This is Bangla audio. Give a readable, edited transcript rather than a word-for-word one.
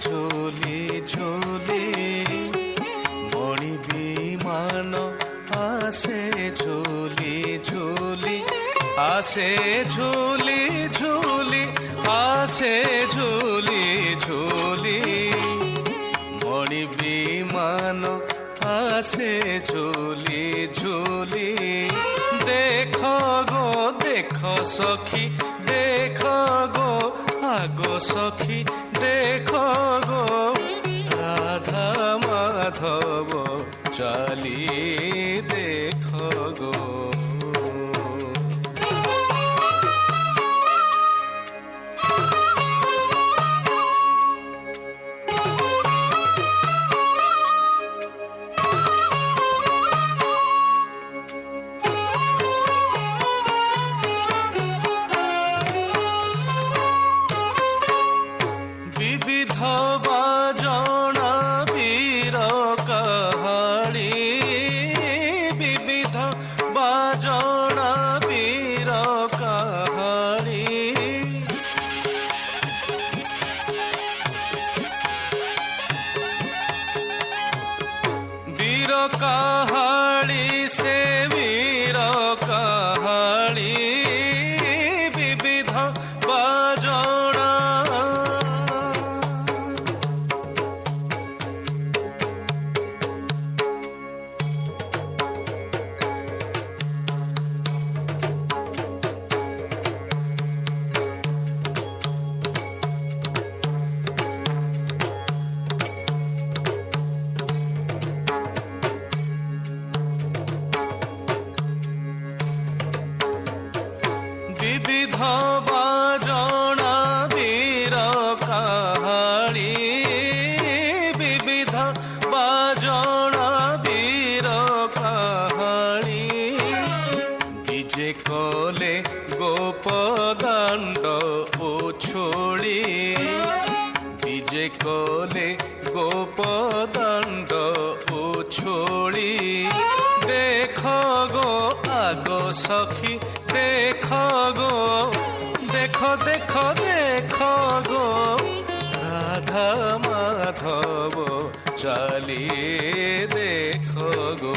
ঝুলি ঝুলি মণি বিমান আসে ঝুলি ঝুলি আসে ঝুলি ঝুলি আসে ঝুলি ঝুলি মণি বিমান আসে ঝুলি ঝুলি দেখো গো দেখো সখী দেখো গো আগো সখী দেখো গো রাধা মাধব চালি দেখো গো। বিবিধ বাজনা বীর কাহাড়ি বিবিধ বাজনা বীর কাহাড়ি বীর কাহাড়ি সে বীর কাহাড়ি বিবিধ বাজনা বিবিধ বাজনা বীর কাহাড়ি বিবিধ বাজনা বীর কাহাড়ি বিজে কলে গোপদাণ্ড উছুড়ি বিজে কলে গোপদাণ্ড উছুড়ি দেখো গো আগো সখী দেখো গো দেখো দেখো দেখো গো রাধা মাধব চালিয়ে দেখো গো।